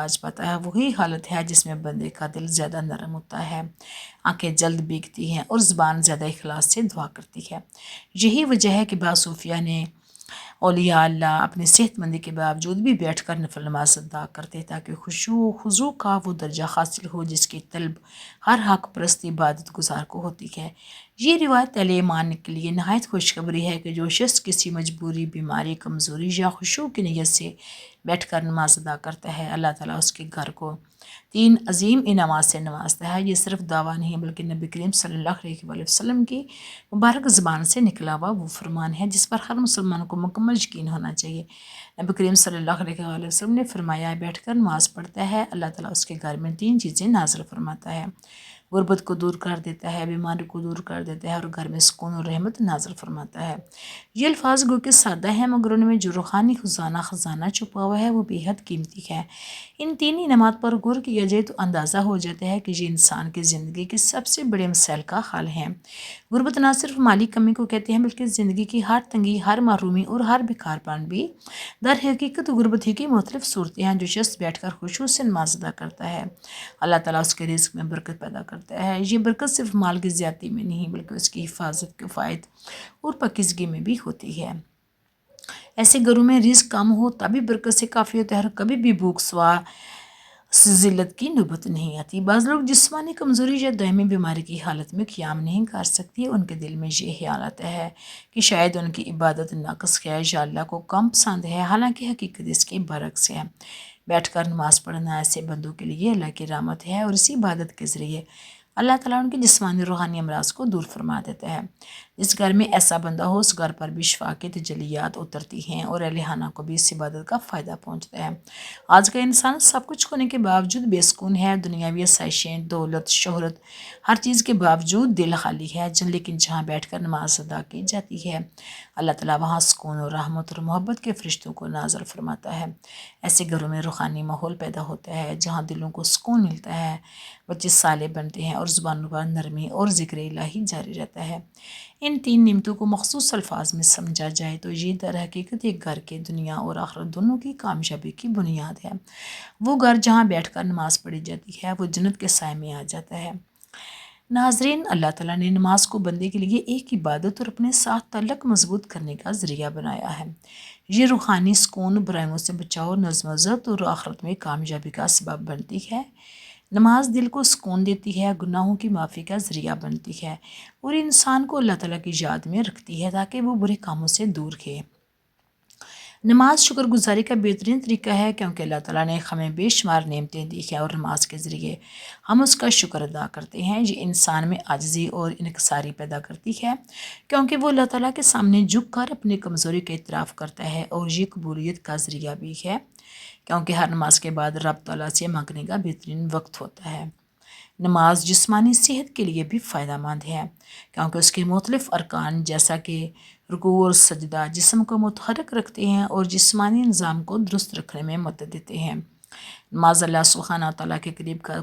محتاج پاتا ہے وہی حالت ہے جس میں بندے کا دل زیادہ نرم ہوتا ہے، آنکھیں جلد بھیگتی ہیں اور زبان زیادہ اخلاص سے دعا کرتی ہے۔ یہی وجہ ہے کہ بعض صوفیہ نے اولیاء اللہ اپنی صحت مندی کے باوجود بھی بیٹھ کر نفل نماز ادا کرتے تاکہ خشوع و خضوع کا وہ درجہ حاصل ہو جس کی طلب ہر حق پرست عبادت گزار کو ہوتی ہے۔ یہ روایت اہل ایمان کے لیے نہایت خوشخبری ہے کہ جو شخص کسی مجبوری، بیماری، کمزوری یا خشوع کی نیت سے بیٹھ کر نماز ادا کرتا ہے، اللہ تعالیٰ اس کے گھر کو 3 عظیم انعامات سے نوازتا ہے۔ یہ صرف دعویٰ نہیں بلکہ نبی کریم صلی اللہ علیہ وآلہ وسلم کی مبارک زبان سے نکلا ہوا وہ فرمان ہے جس پر ہر مسلمان کو مکمل یقین ہونا چاہیے۔ نبی کریم صلی اللہ علیہ وآلہ وسلم نے فرمایا، بیٹھ کر نماز پڑھتا ہے اللہ تعالیٰ اس کے گھر میں 3 چیزیں نازل فرماتا ہے، غربت کو دور کر دیتا ہے، بیماری کو دور کر دیتا ہے اور گھر میں سکون اور رحمت نازل فرماتا ہے۔ یہ الفاظ گو کہ سادہ ہیں مگر ان میں جو روحانی خزانہ چھپا ہوا ہے وہ بے حد قیمتی ہے۔ ان 3 انعامات پر غور کیا جائے تو اندازہ ہو جاتا ہے کہ یہ انسان کی زندگی کے سب سے بڑے مسائل کا حل ہے۔ غربت نہ صرف مالی کمی کو کہتے ہیں بلکہ زندگی کی ہر تنگی، ہر محرومی اور ہر بیکارپن بھی در حقیقت غربت ہی کی مختلف صورتیں ہیں۔ جو شخص بیٹھ کر خشوع سے نماز ادا کرتا ہے اللہ تعالیٰ اس کے رزق میں برکت پیدا کرتا ہے۔ یہ برکت صرف مال کی زیادتی میں نہیں بلکہ اس کی حفاظت، کفایت اور پاکیزگی میں بھی ہوتی ہے۔ ایسے گھروں میں رزق کم ہو تبھی برکت سے کافی ہوتا ہے اور کبھی بھی بھوک سوا ذلت کی نوبت نہیں آتی۔ بعض لوگ جسمانی کمزوری یا دائمی بیماری کی حالت میں قیام نہیں کر سکتی، ان کے دل میں یہ خیال آتا ہے کہ شاید ان کی عبادت ناقص ہے یا اللہ کو کم پسند ہے، حالانکہ حقیقت اس کے برعکس ہے۔ بیٹھ کر نماز پڑھنا ایسے بندوں کے لیے اللہ کی رحمت ہے اور اسی عبادت کے ذریعے اللہ تعالیٰ ان کے جسمانی روحانی امراض کو دور فرما دیتا ہے۔ جس گھر میں ایسا بندہ ہو اس گھر پر بھی شفا کی تجلیات اترتی ہیں اور اہل خانہ کو بھی اس عبادت کا فائدہ پہنچتا ہے۔ آج کا انسان سب کچھ ہونے کے باوجود بے سکون ہے، دنیاوی آسائشیں، دولت، شہرت، ہر چیز کے باوجود دل خالی ہے، لیکن جہاں بیٹھ کر نماز ادا کی جاتی ہے اللہ تعالیٰ وہاں سکون اور رحمت اور محبت کے فرشتوں کو نازل فرماتا ہے۔ ایسے گھروں میں روحانی ماحول پیدا ہوتا ہے جہاں دلوں کو سکون ملتا ہے، بچے صالح بنتے ہیں اور زبانوں پر نرمی اور ذکر الہی جاری رہتا ہے۔ ان 3 نعمتوں کو مخصوص الفاظ میں سمجھا جائے تو یہ در حقیقت ایک گھر کے دنیا اور آخرت دونوں کی کامیابی کی بنیاد ہے۔ وہ گھر جہاں بیٹھ کر نماز پڑھی جاتی ہے وہ جنت کے سائے میں آ جاتا ہے۔ ناظرین، اللہ تعالیٰ نے نماز کو بندے کے لیے ایک عبادت اور اپنے ساتھ تعلق مضبوط کرنے کا ذریعہ بنایا ہے۔ یہ روحانی سکون، برائیوں سے بچاؤ، نظم و ضبط اور آخرت میں کامیابی کا سبب بنتی ہے۔ نماز دل کو سکون دیتی ہے، گناہوں کی معافی کا ذریعہ بنتی ہے اور انسان کو اللہ تعالیٰ کی یاد میں رکھتی ہے تاکہ وہ برے کاموں سے دور رہے۔ نماز شکر گزاری کا بہترین طریقہ ہے کیونکہ اللہ تعالیٰ نے ہمیں بے شمار نعمتیں دی ہیں اور نماز کے ذریعے ہم اس کا شکر ادا کرتے ہیں۔ یہ انسان میں عاجزی اور انکساری پیدا کرتی ہے کیونکہ وہ اللہ تعالیٰ کے سامنے جھک کر اپنی کمزوری کا اعتراف کرتا ہے، اور یہ قبولیت کا ذریعہ بھی ہے کیونکہ ہر نماز کے بعد رب تعالیٰ سے مانگنے کا بہترین وقت ہوتا ہے۔ نماز جسمانی صحت کے لیے بھی فائدہ مند ہے کیونکہ اس کے مختلف ارکان جیسا کہ رکوع اور سجدہ جسم کو متحرک رکھتے ہیں اور جسمانی نظام کو درست رکھنے میں مدد دیتے ہیں۔ نماز اللہ سبحانہ تعالیٰ کے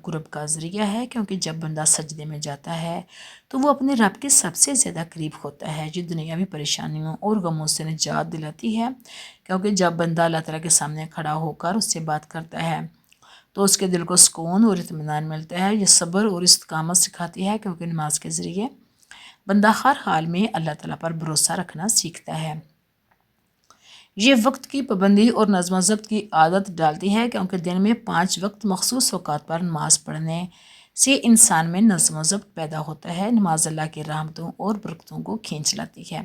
قرب کا ذریعہ ہے کیونکہ جب بندہ سجدے میں جاتا ہے تو وہ اپنے رب کے سب سے زیادہ قریب ہوتا ہے، جو دنیاوی پریشانیوں اور غموں سے نجات دلاتی ہے کیونکہ جب بندہ اللہ تعالیٰ کے سامنے کھڑا ہو کر اس سے بات کرتا ہے تو اس کے دل کو سکون اور اطمینان ملتا ہے۔ یہ صبر اور استقامت سکھاتی ہے کیونکہ نماز کے ذریعے بندہ ہر حال میں اللہ تعالیٰ پر بھروسہ رکھنا سیکھتا ہے۔ یہ وقت کی پابندی اور نظم و ضبط کی عادت ڈالتی ہے کیونکہ دن میں 5 وقت مخصوص اوقات پر نماز پڑھنے سے انسان میں نظم و ضبط پیدا ہوتا ہے۔ نماز اللہ کی رحمتوں اور برکتوں کو کھینچ لاتی ہے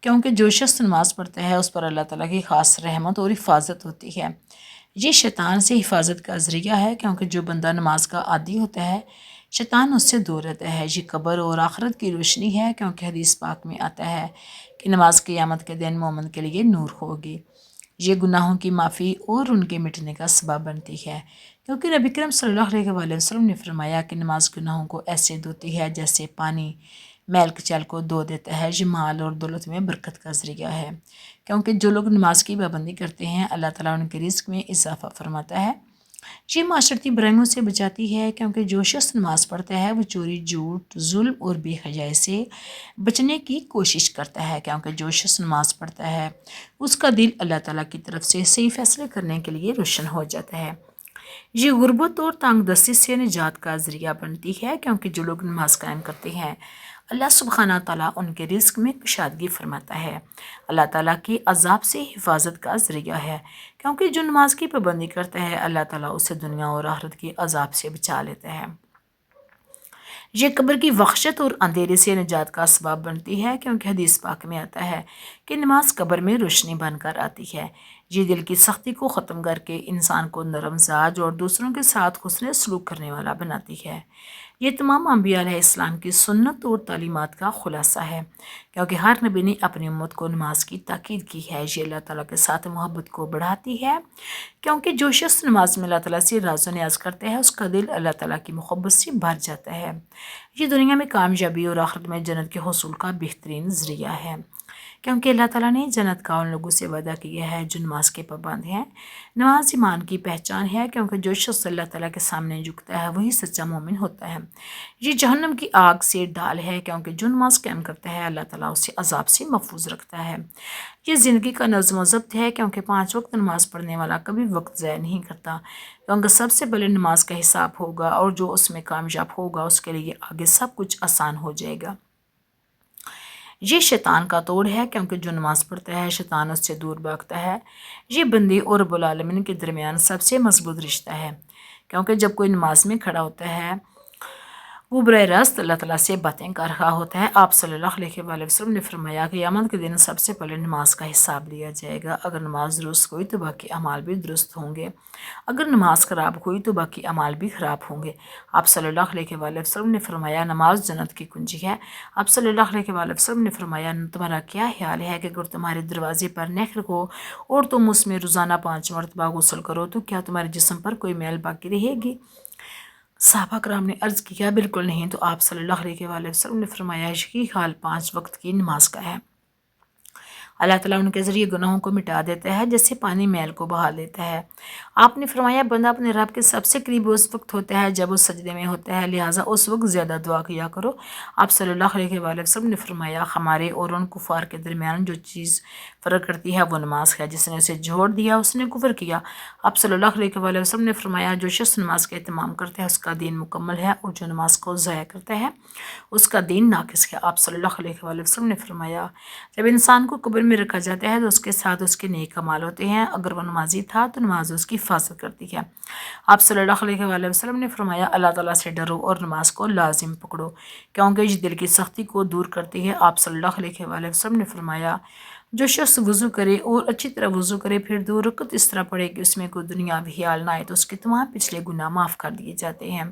کیونکہ جو شخص نماز پڑھتا ہے اس پر اللہ تعالیٰ کی خاص رحمت اور حفاظت ہوتی ہے۔ یہ شیطان سے حفاظت کا ذریعہ ہے کیونکہ جو بندہ نماز کا عادی ہوتا ہے شیطان اس سے دور رہتا ہے۔ یہ قبر اور آخرت کی روشنی ہے کیونکہ حدیث پاک میں آتا ہے کہ نماز قیامت کے دن مومن کے لیے نور ہوگی۔ یہ گناہوں کی معافی اور ان کے مٹنے کا سبب بنتی ہے کیونکہ نبی کریم صلی اللہ علیہ وآلہ وسلم نے فرمایا کہ نماز گناہوں کو ایسے دھوتی ہے جیسے پانی میل کچیل کو دھو دیتا ہے۔ یہ مال اور دولت میں برکت کا ذریعہ ہے کیونکہ جو لوگ نماز کی پابندی کرتے ہیں اللہ تعالیٰ ان کے رزق میں اضافہ فرماتا ہے۔ یہ معاشرتی برائیوں سے بچاتی ہے کیونکہ جو شخص نماز پڑھتا ہے وہ چوری، جھوٹ، ظلم اور بے حیائی سے بچنے کی کوشش کرتا ہے کیونکہ جو شخص نماز پڑھتا ہے اس کا دل اللہ تعالیٰ کی طرف سے صحیح فیصلے کرنے کے لیے روشن ہو جاتا ہے۔ یہ غربت اور تنگ دستی سے نجات کا ذریعہ بنتی ہے، کیونکہ جو لوگ نماز قائم کرتے ہیں اللہ سبحانہ تعالیٰ ان کے رزق میں کشادگی فرماتا ہے۔ اللہ تعالیٰ کی عذاب سے حفاظت کا ذریعہ ہے، کیونکہ جو نماز کی پابندی کرتا ہے اللہ تعالیٰ اسے دنیا اور آخرت کی عذاب سے بچا لیتا ہے۔ یہ قبر کی وحشت اور اندھیرے سے نجات کا اسباب بنتی ہے، کیونکہ حدیث پاک میں آتا ہے کہ نماز قبر میں روشنی بن کر آتی ہے۔ یہ دل کی سختی کو ختم کر کے انسان کو نرم مزاج اور دوسروں کے ساتھ حسن سلوک کرنے والا بناتی ہے۔ یہ تمام انبیاء علیہ السلام کی سنت اور تعلیمات کا خلاصہ ہے، کیونکہ ہر نبی نے اپنی امت کو نماز کی تاکید کی ہے۔ یہ اللہ تعالیٰ کے ساتھ محبت کو بڑھاتی ہے، کیونکہ جو شخص نماز میں اللہ تعالیٰ سے راز و نیاز کرتا ہے اس کا دل اللہ تعالیٰ کی محبت سے بھر جاتا ہے۔ یہ دنیا میں کامیابی اور آخرت میں جنت کے حصول کا بہترین ذریعہ ہے، کیونکہ اللہ تعالیٰ نے جنت کا ان لوگوں سے وعدہ کیا ہے جو نماز کے پابند ہیں۔ نماز ایمان کی پہچان ہے، کیونکہ جو شخص اللہ تعالیٰ کے سامنے جھکتا ہے وہی سچا مومن ہوتا ہے۔ یہ جہنم کی آگ سے ڈال ہے، کیونکہ جو نماز قائم کرتا ہے اللہ تعالیٰ اسے عذاب سے محفوظ رکھتا ہے۔ یہ زندگی کا نظم و ضبط ہے، کیونکہ 5 وقت نماز پڑھنے والا کبھی وقت ضائع نہیں کرتا، کیونکہ سب سے پہلے نماز کا حساب ہوگا اور جو اس میں کامیاب ہوگا اس کے لیے آگے سب کچھ آسان ہو جائے گا۔ یہ شیطان کا توڑ ہے، کیونکہ جو نماز پڑھتا ہے شیطان اس سے دور بھاگتا ہے۔ یہ بندے اور رب العالمین کے درمیان سب سے مضبوط رشتہ ہے، کیونکہ جب کوئی نماز میں کھڑا ہوتا ہے وہ براہ راست اللہ تعالیٰ سے باتیں کر رہا ہوتا ہے۔ آپ صلی اللہ علیہ وآلہ وسلم نے فرمایا کہ قیامت کے دن سب سے پہلے نماز کا حساب لیا جائے گا۔ اگر نماز درست ہوئی تو باقی اعمال بھی درست ہوں گے، اگر نماز خراب ہوئی تو باقی اعمال بھی خراب ہوں گے۔ آپ صلی اللہ علیہ وآلہ وسلم نے فرمایا نماز جنت کی کنجی ہے۔ آپ صلی اللہ علیہ وآلہ وسلم نے فرمایا تمہارا کیا خیال ہے کہ اگر تمہارے دروازے پر نہر ہو اور تم اس میں روزانہ 5 مرتبہ غسل کرو تو کیا تمہارے جسم پر کوئی میل باقی رہے گی؟ صحابہ کرام نے عرض کیا بالکل نہیں، تو آپ صلی اللہ علیہ وآلہ وسلم نے فرمایا یہی حال 5 وقت کی نماز کا ہے۔ اللہ تعالیٰ ان کے ذریعے گناہوں کو مٹا دیتا ہے جیسے پانی میل کو بہا لیتا ہے۔ آپ نے فرمایا بندہ اپنے رب کے سب سے قریب اس وقت ہوتا ہے جب وہ سجدے میں ہوتا ہے، لہٰذا اس وقت زیادہ دعا کیا کرو۔ آپ صلی اللہ علیہ وآلہ وسلم نے فرمایا ہمارے اور ان کفار کے درمیان جو چیز فرق کرتی ہے وہ نماز ہے، جس نے اسے جھوڑ دیا اس نے کفر کیا۔ آپ صلی اللہ علیہ وآلہ وسلم نے فرمایا جو شخص نماز کا اہتمام کرتا ہے اس کا دین مکمل ہے، اور جو نماز کو ضائع کرتا ہے اس کا دین ناقص ہے۔ آپ صلی اللہ علیہ وآلہ وسلم نے فرمایا جب انسان کو قبر میں رکھا جاتا ہے تو اس کے ساتھ اس کے نیک اعمال ہوتے ہیں، اگر وہ نمازی تھا تو نماز اس کی حفاظت کرتی ہے۔ آپ صلی اللہ علیہ وآلہ وسلم نے فرمایا اللہ تعالیٰ سے ڈرو اور نماز کو لازم پکڑو، کیونکہ یہ دل کی سختی کو دور کرتی ہے۔ آپ صلی اللہ علیہ وآلہ وسلم نے فرمایا جو شخص وضو کرے اور اچھی طرح وضو کرے پھر 2 رکعت اس طرح پڑھے کہ اس میں کوئی دنیاوی خیال نہ آئے تو اس کے تمام پچھلے گناہ معاف کر دیے جاتے ہیں۔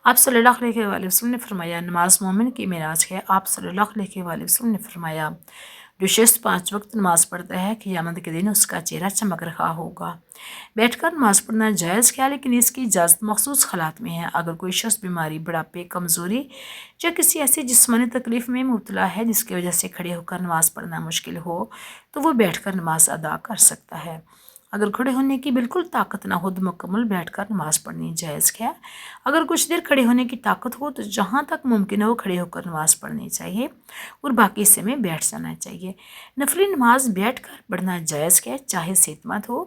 آپ صلی اللہ علیہ وآلہ وسلم نے فرمایا نماز مومن کی معراج ہے۔ آپ صلی اللہ علیہ وآلہ وسلم نے فرمایا جو شخص 5 وقت نماز پڑھتا ہے قیامت کے دن اس کا چہرہ چمک رہا ہوگا۔ بیٹھ کر نماز پڑھنا جائز ہے، لیکن اس کی اجازت مخصوص حالات میں ہے۔ اگر کوئی شخص بیماری، بڑھاپے، کمزوری یا کسی ایسی جسمانی تکلیف میں مبتلا ہے جس کی وجہ سے کھڑے ہو کر نماز پڑھنا مشکل ہو تو وہ بیٹھ کر نماز ادا کر سکتا ہے۔ اگر کھڑے ہونے کی بالکل طاقت نہ ہو تو مکمل بیٹھ کر نماز پڑھنی جائز ہے۔ اگر کچھ دیر کھڑے ہونے کی طاقت ہو تو جہاں تک ممکن ہو کھڑے ہو کر نماز پڑھنی چاہیے اور باقی حصے میں بیٹھ جانا چاہیے۔ نفلی نماز بیٹھ کر پڑھنا جائز ہے، چاہے صحت مند ہو،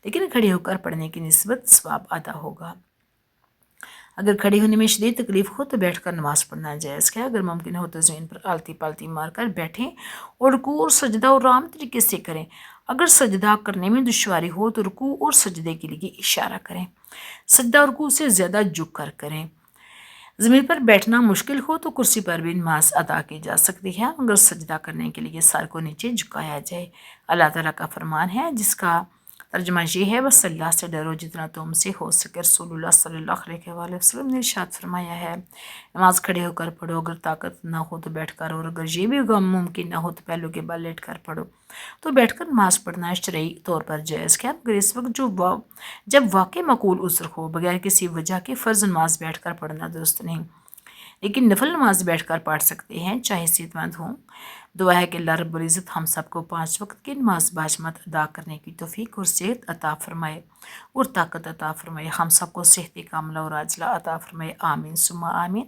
لیکن کھڑے ہو کر پڑھنے کی نسبت ثواب ادا ہوگا۔ اگر کھڑے ہونے میں شدید تکلیف ہو تو بیٹھ کر نماز پڑھنا جائز ہے۔ اگر ممکن ہو تو زمین پر آلتی پالتی مار کر بیٹھیں اور رکوع اور سجدہ آرام طریقے سے کریں۔ اگر سجدہ کرنے میں دشواری ہو تو رکوع اور سجدے کے لیے اشارہ کریں۔ سجدہ اور رکوع سے زیادہ جھک کر کریں۔ زمین پر بیٹھنا مشکل ہو تو کرسی پر بھی نماز ادا کی جا سکتی ہے، اگر سجدہ کرنے کے لیے سر کو نیچے جھکایا جائے۔ اللہ تعالیٰ کا فرمان ہے جس کا ترجمہ یہ ہے بس اللہ سے ڈرو جتنا تم سے ہو سکے۔ رسول اللہ صلی اللہ علیہ وآلہ وسلم نے ارشاد فرمایا ہے نماز کھڑے ہو کر پڑھو، اگر طاقت نہ ہو تو بیٹھ کر، اور اگر یہ بھی ممکن نہ ہو تو پہلو کے بل لیٹ کر پڑھو۔ تو بیٹھ کر نماز پڑھنا شرعی طور پر جائز ہے، مگر اس وقت جب واقع معقول عذر ہو بغیر کسی وجہ کے فرض نماز بیٹھ کر پڑھنا درست نہیں، لیکن نفل نماز بیٹھ کر پڑھ سکتے ہیں چاہے صحت مند ہوں۔ دعا ہے کہ اللہ رب العزت ہم سب کو 5 وقت کی نماز باجمت ادا کرنے کی توفیق اور صحت عطا فرمائے اور طاقت عطا فرمائے۔ ہم سب کو صحت کاملہ اور عاجلہ عطا فرمائے، آمین ثم آمین۔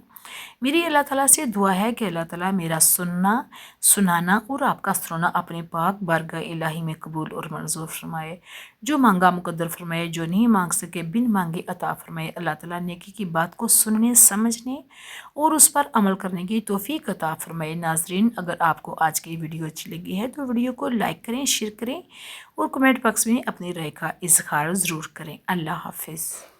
میری اللہ تعالیٰ سے دعا ہے کہ اللہ تعالیٰ میرا سننا، سنانا اور آپ کا سننا اپنے پاک بارگاہ الہی میں قبول اور منظور فرمائے۔ جو مانگا مقدر فرمائے، جو نہیں مانگ سکے بن مانگے عطا فرمائے۔ اللہ تعالیٰ نیکی کی بات کو سننے، سمجھنے اور اس پر عمل کرنے کی توفیق عطا فرمائے۔ ناظرین، اگر آپ کو آج کی ویڈیو اچھی لگی ہے تو ویڈیو کو لائک کریں، شیئر کریں اور کمنٹ باکس میں اپنی رائے کا اظہار ضرور کریں۔ اللہ حافظ۔